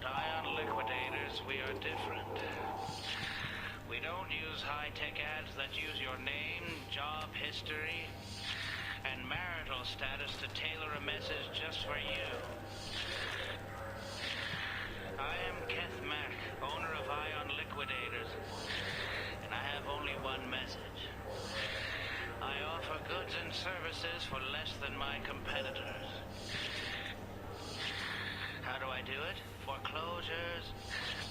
Ion Liquidators, we are different. We don't use high-tech ads that use your name, job history, and marital status to tailor a message just for you. I am Keth Mack, owner of Ion Liquidators, and I have only one message. I offer goods and services for less than my competitors. How do I do it? Foreclosures,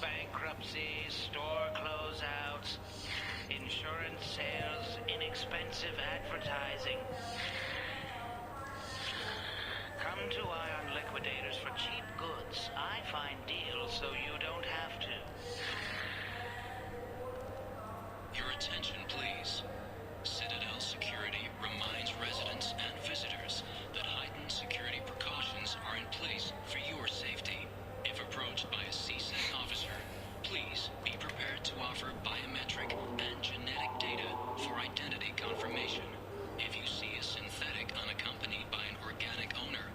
bankruptcies, store closeouts, insurance sales, inexpensive advertising. Come to Ion Liquidators for cheap goods. I find deals so you don't have to. Your attention, please. Citadel Security reminds residents and visitors that heightened security precautions are in place for your safety. If approached by a CSEC officer, please be prepared to offer biometric and genetic data for identity confirmation. If you see a synthetic unaccompanied by an organic owner,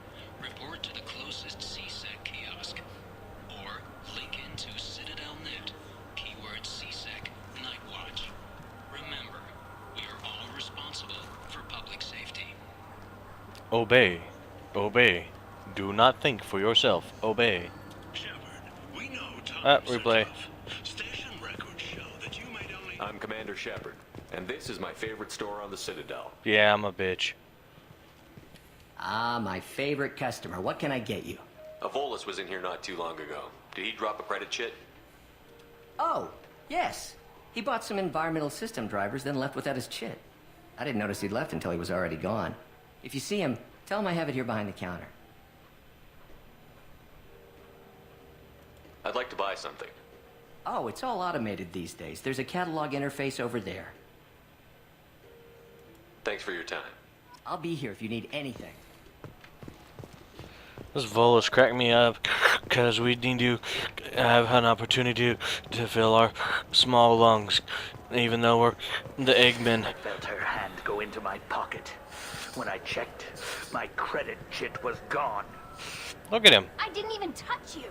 report to the closest CSEC kiosk. Or link into CitadelNet, keyword CSEC, Night Watch. Remember, we are all responsible for public safety. Obey. Obey. Do not think for yourself. Obey. Shepard, we know times are replay. tough. Station records show that you made only... I'm Commander Shepard, and this is my favorite store on the Citadel. Yeah, I'm a bitch. Ah, my favorite customer. What can I get you? Avolis was in here not too long ago. Did he drop a credit chit? Oh, yes. He bought some environmental system drivers, then left without his chit. I didn't notice he'd left until he was already gone. If you see him, tell him I have it here behind the counter. I'd like to buy something. Oh, it's all automated these days. There's a catalog interface over there. Thanks for your time. I'll be here if you need anything. This Volus cracked me up because we need to have an opportunity to fill our small lungs, even though we're the Eggmen. I felt her hand go into my pocket. When I checked, my credit chit was gone. Look at him. I didn't even touch you.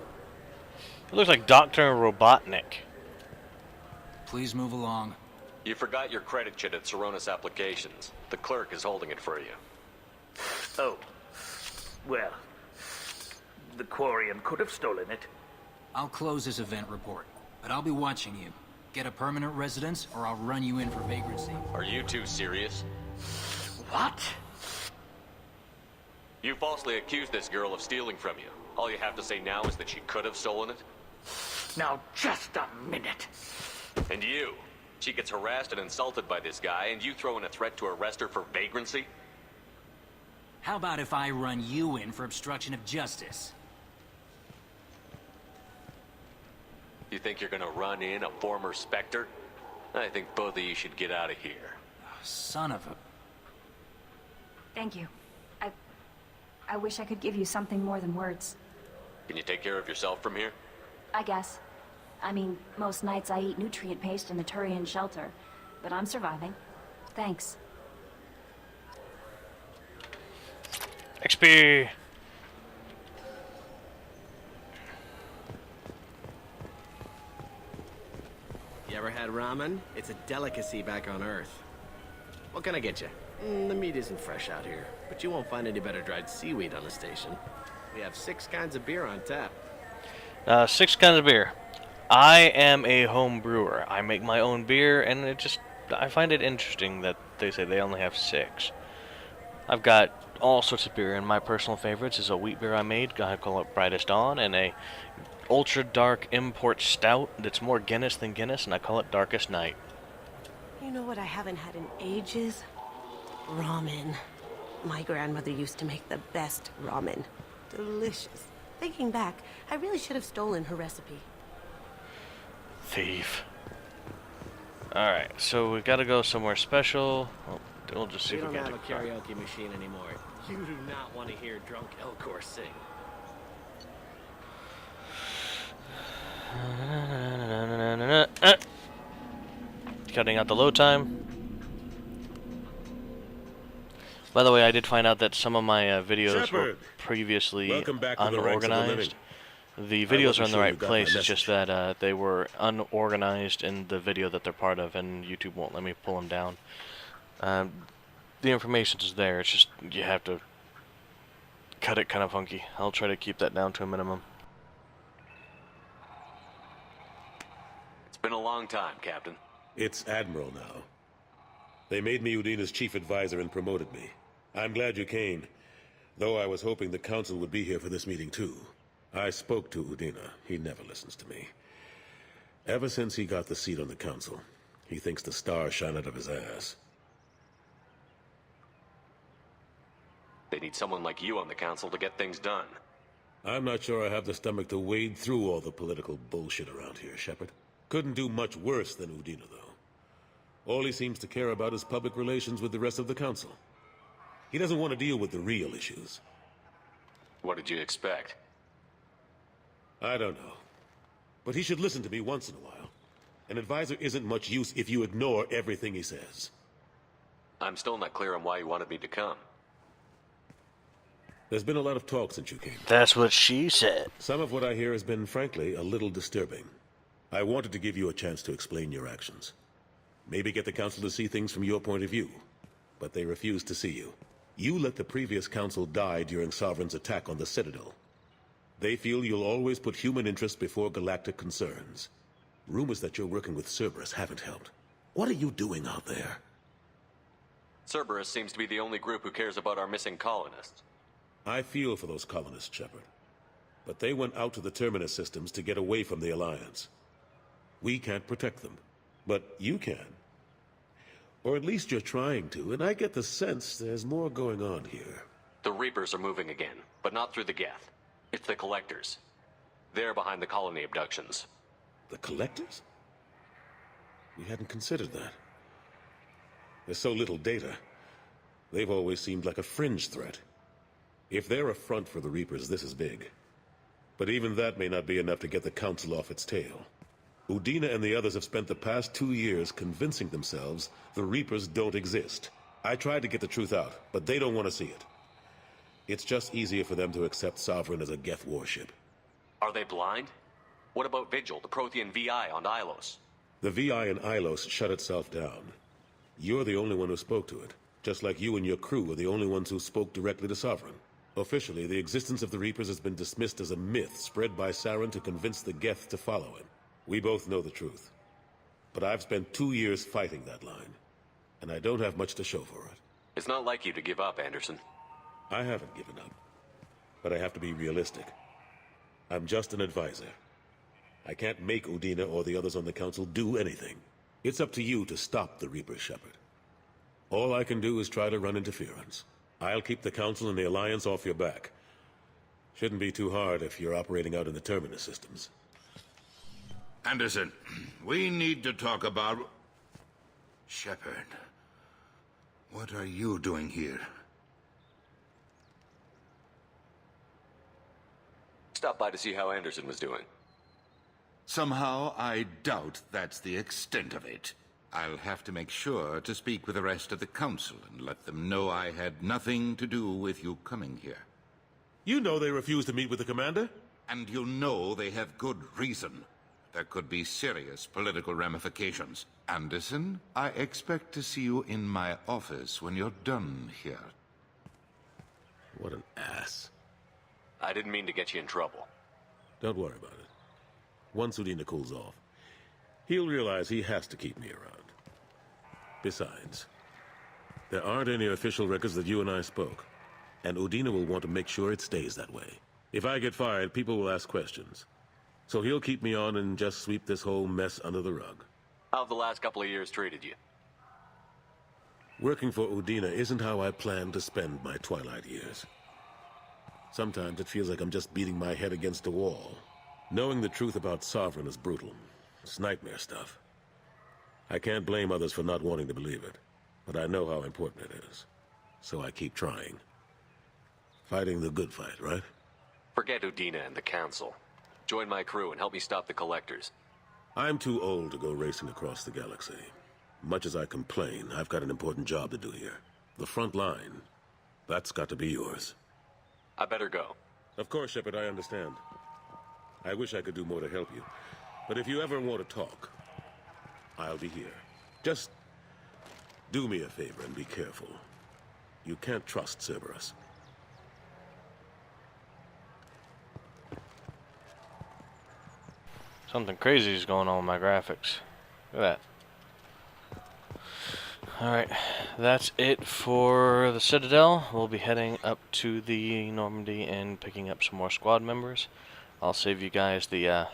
He looks like Dr. Robotnik. Please move along. You forgot your credit chit at Saronis Applications. The clerk is holding it for you. Oh. Well, the Quarian could have stolen it. I'll close this event report, but I'll be watching you. Get a permanent residence, or I'll run you in for vagrancy. Are you two serious? What? You falsely accused this girl of stealing from you. All you have to say now is that she could have stolen it? Now, just a minute. And you? She gets harassed and insulted by this guy, and you throw in a threat to arrest her for vagrancy? How about if I run you in for obstruction of justice? You think you're gonna run in a former Spectre? I think both of you should get out of here. Son of a... Thank you. I wish I could give you something more than words. Can you take care of yourself from here? I guess. I mean, most nights I eat nutrient paste in the Turian shelter, but I'm surviving. Thanks. XP. You ever had ramen? It's a delicacy back on Earth. What can I get you? The meat isn't fresh out here, but you won't find any better dried seaweed on the station. We have 6 kinds of beer on tap. 6 kinds of beer. I am a home brewer. I make my own beer, and I find it interesting that they say they only have 6. I've got all sorts of beer, and my personal favorites is a wheat beer I made. I call it Brightest Dawn, and a ultra dark import stout that's more Guinness than Guinness, and I call it Darkest Night. You know what I haven't had in ages? Ramen. My grandmother used to make the best ramen. Delicious. Thinking back, I really should have stolen her recipe. Thief. Alright, so we gotta go somewhere special. Oh, we'll just see We if we don't can have a get karaoke machine anymore. You do not want to hear drunk Elcor sing. Cutting out the load time. By the way, I did find out that some of my videos were Shepard, previously welcome back to the ranks of the living. unorganized, The videos are in the sure you right got my place, it's message. just that they were unorganized in the video that they're part of, and YouTube won't let me pull them down. The information's there, it's just you have to cut it kind of funky. I'll try to keep that down to a minimum. It's been a long time, Captain. It's Admiral now. They made me Udina's chief advisor and promoted me. I'm glad you came, though I was hoping the Council would be here for this meeting too. I spoke to Udina. He never listens to me. Ever since he got the seat on the Council, he thinks the stars shine out of his ass. They need someone like you on the Council to get things done. I'm not sure I have the stomach to wade through all the political bullshit around here, Shepard. Couldn't do much worse than Udina, though. All he seems to care about is public relations with the rest of the Council. He doesn't want to deal with the real issues. What did you expect? I don't know. But he should listen to me once in a while. An advisor isn't much use if you ignore everything he says. I'm still not clear on why you wanted me to come. There's been a lot of talk since you came. That's what she said. Some of what I hear has been, frankly, a little disturbing. I wanted to give you a chance to explain your actions. Maybe get the Council to see things from your point of view. But they refused to see you. You let the previous Council die during Sovereign's attack on the Citadel. They feel you'll always put human interests before galactic concerns. Rumors that you're working with Cerberus haven't helped. What are you doing out there? Cerberus seems to be the only group who cares about our missing colonists. I feel for those colonists, Shepard. But they went out to the Terminus systems to get away from the Alliance. We can't protect them, but you can. Or at least you're trying to, and I get the sense there's more going on here. The Reapers are moving again, but not through the Geth. It's the Collectors. They're behind the colony abductions. The Collectors? We hadn't considered that. There's so little data. They've always seemed like a fringe threat. If they're a front for the Reapers, this is big. But even that may not be enough to get the Council off its tail. Udina and the others have spent the past 2 years convincing themselves the Reapers don't exist. I tried to get the truth out, but they don't want to see it. It's just easier for them to accept Sovereign as a Geth warship. Are they blind? What about Vigil, the Prothean VI on Ilos? The VI in Ilos shut itself down. You're the only one who spoke to it, just like you and your crew were the only ones who spoke directly to Sovereign. Officially, the existence of the Reapers has been dismissed as a myth spread by Saren to convince the Geth to follow him. We both know the truth. But I've spent 2 years fighting that line, and I don't have much to show for it. It's not like you to give up, Anderson. I haven't given up, but I have to be realistic. I'm just an advisor. I can't make Udina or the others on the Council do anything. It's up to you to stop the Reaper, Shepard. All I can do is try to run interference. I'll keep the Council and the Alliance off your back. Shouldn't be too hard if you're operating out in the Terminus systems. Anderson, we need to talk about... Shepard, what are you doing here? Stopped by to see how Anderson was doing. Somehow, I doubt that's the extent of it. I'll have to make sure to speak with the rest of the Council and let them know I had nothing to do with you coming here. You know they refused to meet with the Commander? And you know they have good reason. There could be serious political ramifications. Anderson, I expect to see you in my office when you're done here. What an ass. I didn't mean to get you in trouble. Don't worry about it. Once Udina cools off, he'll realize he has to keep me around. Besides, there aren't any official records that you and I spoke, and Udina will want to make sure it stays that way. If I get fired, people will ask questions. So he'll keep me on and just sweep this whole mess under the rug. How have the last couple of years treated you? Working for Udina isn't how I planned to spend my twilight years. Sometimes it feels like I'm just beating my head against a wall. Knowing the truth about Sovereign is brutal. It's nightmare stuff. I can't blame others for not wanting to believe it, but I know how important it is. So I keep trying. Fighting the good fight, right? Forget Udina and the Council. Join my crew and help me stop the Collectors. I'm too old to go racing across the galaxy. Much as I complain, I've got an important job to do here. The front line. That's got to be yours. I better go. Of course, Shepard, I understand. I wish I could do more to help you. But if you ever want to talk, I'll be here. Just do me a favor and be careful. You can't trust Cerberus. Something crazy is going on with my graphics. Look at that. Alright, that's it for the Citadel. We'll be heading up to the Normandy and picking up some more squad members. I'll save you guys the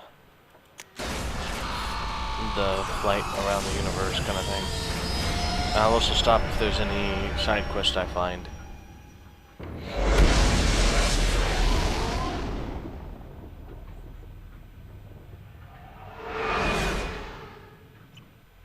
flight around the universe kind of thing. I'll also stop if there's any side quest I find.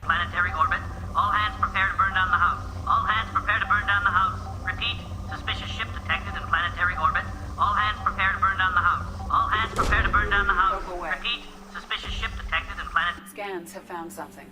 Planetary orbit. All hands prepare to burn down the house. All hands prepare to burn down the house. Repeat, suspicious ship detected in planetary orbit. All hands prepare to burn down the house. All hands prepare to burn down the house. Repeat, suspicious ship detected in planet... Scans have found something.